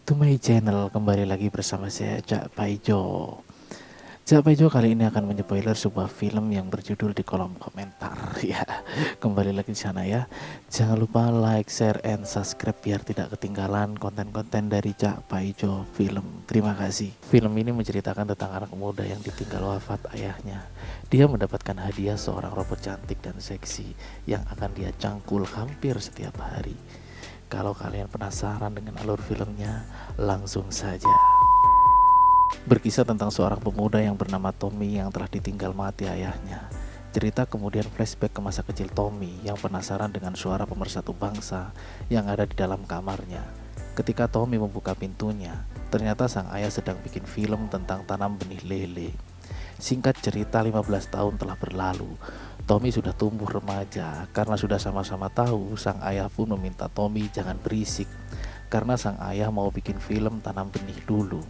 back to my channel. Kembali lagi bersama saya Cak Paijo. Cak Paijo kali ini akan menyepoiler sebuah film yang berjudul di kolom komentar. Ya, kembali lagi di sana ya. Jangan lupa like, share, and subscribe biar tidak ketinggalan konten-konten dari Cak Paijo Film. Terima kasih. Film ini menceritakan tentang anak muda yang ditinggal wafat ayahnya. Dia mendapatkan hadiah seorang robot cantik dan seksi yang akan dia cangkul hampir setiap hari. Kalau kalian penasaran dengan alur filmnya, langsung saja. Berkisah tentang seorang pemuda yang bernama Tommy yang telah ditinggal mati ayahnya. Cerita kemudian flashback ke masa kecil Tommy yang penasaran dengan suara pemersatu bangsa yang ada di dalam kamarnya. Ketika Tommy membuka pintunya, ternyata sang ayah sedang bikin film tentang tanam benih lele. Singkat cerita, 15 tahun telah berlalu. Tommy sudah tumbuh remaja. Karena sudah sama-sama tahu, sang ayah pun meminta Tommy jangan berisik karena sang ayah mau bikin film tanam benih dulu.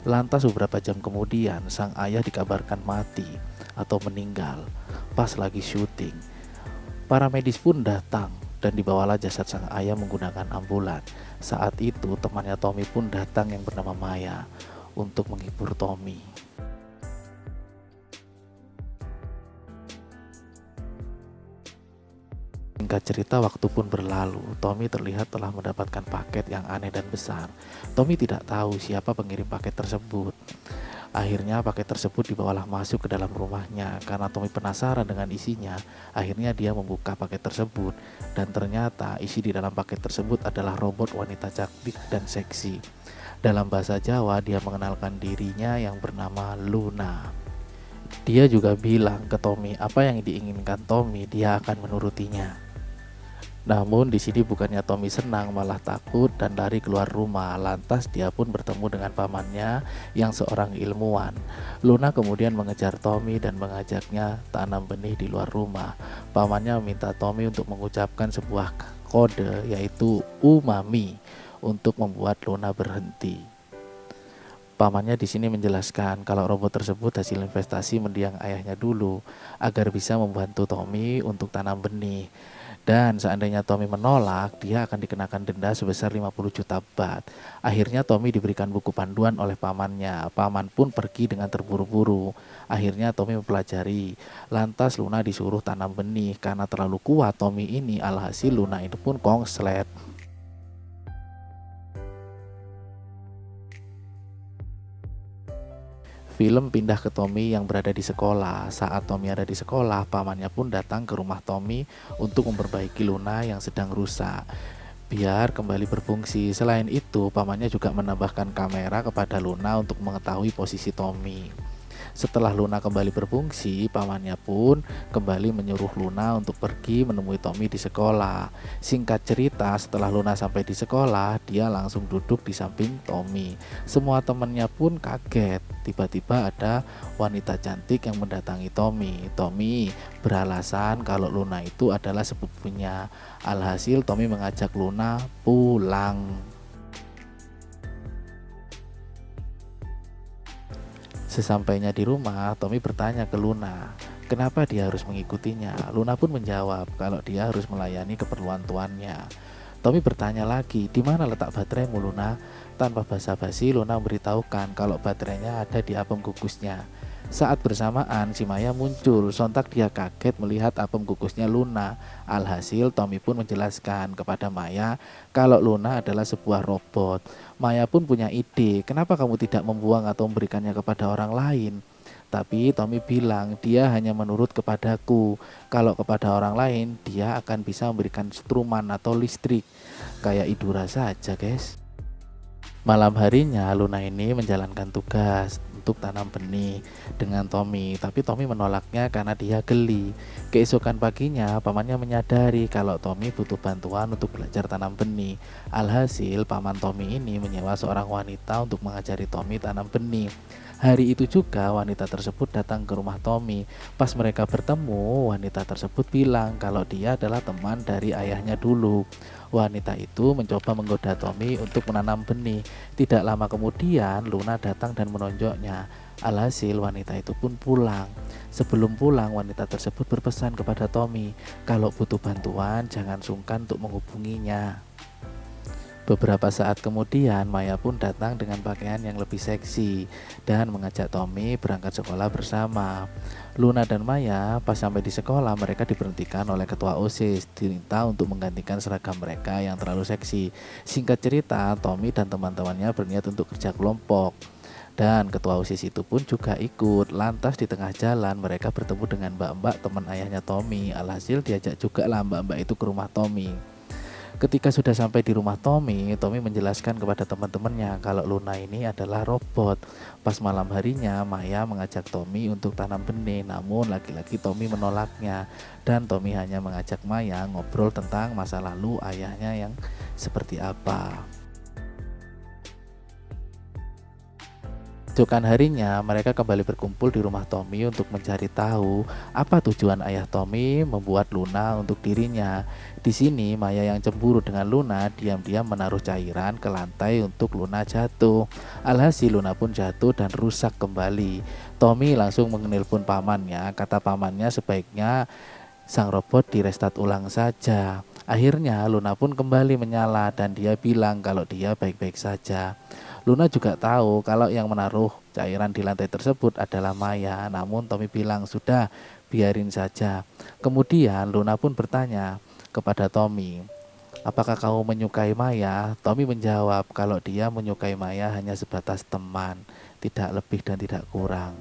Lantas beberapa jam kemudian, sang ayah dikabarkan mati atau meninggal pas lagi syuting. Para medis pun datang dan dibawalah jasad sang ayah menggunakan ambulan. Saat itu temannya Tommy pun datang yang bernama Maya untuk menghibur Tommy. Singkat cerita, waktu pun berlalu. Tommy terlihat telah mendapatkan paket yang aneh dan besar. Tommy tidak tahu siapa pengirim paket tersebut. Akhirnya paket tersebut dibawalah masuk ke dalam rumahnya. Karena Tommy penasaran dengan isinya, akhirnya dia membuka paket tersebut. Dan ternyata isi di dalam paket tersebut adalah robot wanita cantik dan seksi. Dalam bahasa Jawa, dia mengenalkan dirinya yang bernama Luna. Dia juga bilang ke Tommy apa yang diinginkan Tommy, dia akan menurutinya. Namun di sini bukannya Tommy senang, malah takut dan lari keluar rumah. Lantas dia pun bertemu dengan pamannya yang seorang ilmuwan. Luna kemudian mengejar Tommy dan mengajaknya tanam benih di luar rumah. Pamannya meminta Tommy untuk mengucapkan sebuah kode yaitu umami untuk membuat Luna berhenti. Pamannya di sini menjelaskan kalau robot tersebut hasil investasi mendiang ayahnya dulu agar bisa membantu Tommy untuk tanam benih. Dan seandainya Tommy menolak, dia akan dikenakan denda sebesar 50 juta baht. Akhirnya Tommy diberikan buku panduan oleh pamannya. Paman pun pergi dengan terburu-buru. Akhirnya Tommy mempelajari. Lantas Luna disuruh tanam benih. Karena terlalu kuat Tommy ini, alhasil Luna itu pun konslet. Film pindah ke Tommy yang berada di sekolah. Saat Tommy ada di sekolah, pamannya pun datang ke rumah Tommy untuk memperbaiki Luna yang sedang rusak biar kembali berfungsi. Selain itu, pamannya juga menambahkan kamera kepada Luna untuk mengetahui posisi Tommy. Setelah Luna kembali berfungsi, pamannya pun kembali menyuruh Luna untuk pergi menemui Tommy di sekolah. Singkat cerita, setelah Luna sampai di sekolah, dia langsung duduk di samping Tommy. Semua temannya pun kaget. Tiba-tiba ada wanita cantik yang mendatangi Tommy. Tommy beralasan kalau Luna itu adalah sepupunya. Alhasil Tommy mengajak Luna pulang. Sesampainya di rumah, Tommy bertanya ke Luna, kenapa dia harus mengikutinya. Luna pun menjawab kalau dia harus melayani keperluan tuannya. Tommy bertanya lagi, di mana letak bateraimu Luna? Tanpa basa-basi, Luna memberitahukan kalau baterainya ada di apem kukusnya. Saat bersamaan, si Maya muncul. Sontak dia kaget melihat apem kukusnya Luna. Alhasil, Tommy pun menjelaskan kepada Maya kalau Luna adalah sebuah robot. Maya pun punya ide, kenapa kamu tidak membuang atau memberikannya kepada orang lain? Tapi Tommy bilang dia hanya menurut kepadaku. Kalau kepada orang lain, dia akan bisa memberikan struman atau listrik. Kayak Idura saja, guys. Malam harinya Luna ini menjalankan tugas untuk tanam benih dengan Tommy, tapi Tommy menolaknya karena dia geli. Keesokan paginya pamannya menyadari kalau Tommy butuh bantuan untuk belajar tanam benih. Alhasil paman Tommy ini menyewa seorang wanita untuk mengajari Tommy tanam benih. Hari itu juga wanita tersebut datang ke rumah Tommy. Pas mereka bertemu, wanita tersebut bilang kalau dia adalah teman dari ayahnya dulu. Wanita itu mencoba menggoda Tommy untuk menanam benih. Tidak lama kemudian Luna datang dan menonjoknya. Alhasil wanita itu pun pulang. Sebelum pulang, wanita tersebut berpesan kepada Tommy kalau butuh bantuan jangan sungkan untuk menghubunginya. Beberapa saat kemudian, Maya pun datang dengan pakaian yang lebih seksi dan mengajak Tommy berangkat sekolah bersama. Luna dan Maya pas sampai di sekolah, mereka diberhentikan oleh ketua OSIS, diminta untuk menggantikan seragam mereka yang terlalu seksi. Singkat cerita, Tommy dan teman-temannya berniat untuk kerja kelompok. Dan ketua OSIS itu pun juga ikut. Lantas di tengah jalan mereka bertemu dengan mbak-mbak teman ayahnya Tommy. Alhasil diajak juga lah mbak-mbak itu ke rumah Tommy. Ketika sudah sampai di rumah Tommy, Tommy menjelaskan kepada teman-temannya kalau Luna ini adalah robot. Pas malam harinya, Maya mengajak Tommy untuk tanam benih, namun lagi-lagi Tommy menolaknya. Dan Tommy hanya mengajak Maya ngobrol tentang masa lalu ayahnya yang seperti apa. Keesokan harinya, mereka kembali berkumpul di rumah Tommy untuk mencari tahu apa tujuan ayah Tommy membuat Luna untuk dirinya. Di sini, Maya yang cemburu dengan Luna diam-diam menaruh cairan ke lantai untuk Luna jatuh. Alhasil Luna pun jatuh dan rusak kembali. Tommy langsung menelpon pamannya, kata pamannya sebaiknya sang robot direstart ulang saja. Akhirnya Luna pun kembali menyala dan dia bilang kalau dia baik-baik saja. Luna juga tahu kalau yang menaruh cairan di lantai tersebut adalah Maya, namun Tommy bilang sudah, biarin saja. Kemudian Luna pun bertanya kepada Tommy, apakah kamu menyukai Maya? Tommy menjawab kalau dia menyukai Maya hanya sebatas teman, tidak lebih dan tidak kurang.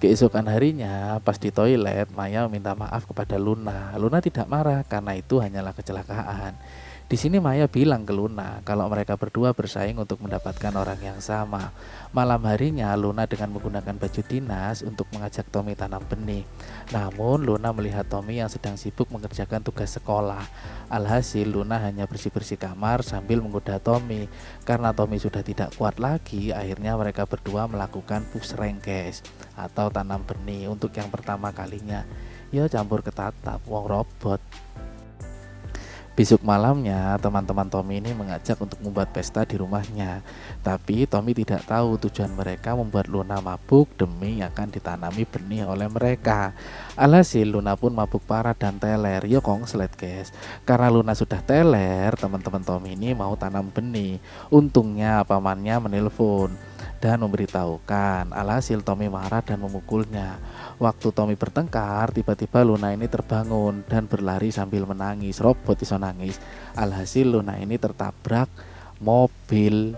Keesokan harinya, pas di toilet, Maya meminta maaf kepada Luna. Luna tidak marah karena itu hanyalah kecelakaan. Di sini Maya bilang ke Luna kalau mereka berdua bersaing untuk mendapatkan orang yang sama. Malam harinya Luna dengan menggunakan baju dinas untuk mengajak Tommy tanam benih. Namun Luna melihat Tommy yang sedang sibuk mengerjakan tugas sekolah. Alhasil Luna hanya bersih-bersih kamar sambil menggoda Tommy. Karena Tommy sudah tidak kuat lagi, akhirnya mereka berdua melakukan push rengkes atau tanam benih untuk yang pertama kalinya. Ya campur ketatap, wong robot. Besok malamnya, teman-teman Tommy ini mengajak untuk membuat pesta di rumahnya. Tapi Tommy tidak tahu tujuan mereka membuat Luna mabuk demi akan ditanami benih oleh mereka. Alhasil Luna pun mabuk parah dan teler. Yo konslet guys. Karena Luna sudah teler, teman-teman Tommy ini mau tanam benih. Untungnya pamannya menelpon dan memberitahukan. Alhasil Tommy marah dan memukulnya. Waktu Tommy bertengkar, tiba-tiba Luna ini terbangun dan berlari sambil menangis. Robot iso nangis. Alhasil Luna ini tertabrak mobil.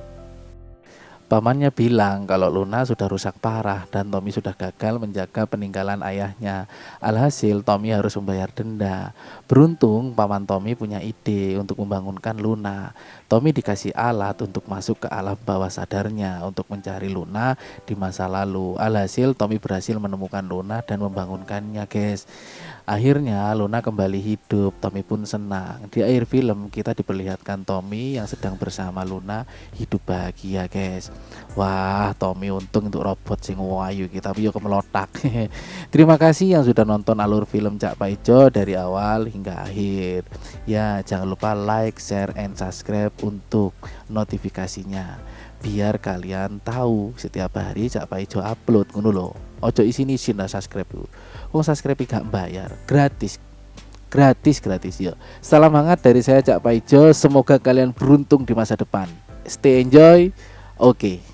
Pamannya bilang kalau Luna sudah rusak parah dan Tommy sudah gagal menjaga peninggalan ayahnya. Alhasil Tommy harus membayar denda. Beruntung paman Tommy punya ide untuk membangunkan Luna. Tommy dikasih alat untuk masuk ke alam bawah sadarnya untuk mencari Luna di masa lalu. Alhasil Tommy berhasil menemukan Luna dan membangunkannya guys. Akhirnya Luna kembali hidup. Tommy pun senang. Di akhir film kita diperlihatkan Tommy yang sedang bersama Luna hidup bahagia guys. Wah, Tommy untung untuk robot sing wayu kita piye kemelotak. Terima kasih yang sudah nonton alur film Cak Paijo dari awal hingga akhir. Ya, jangan lupa like, share, and subscribe untuk notifikasinya. Biar kalian tahu setiap hari Cak Paijo upload ngono lho. Ojo isin-isin lah subscribe dulu. Wong subscribe gak bayar, gratis ya. Salam hangat dari saya Cak Paijo. Semoga kalian beruntung di masa depan. Stay enjoy. Oke.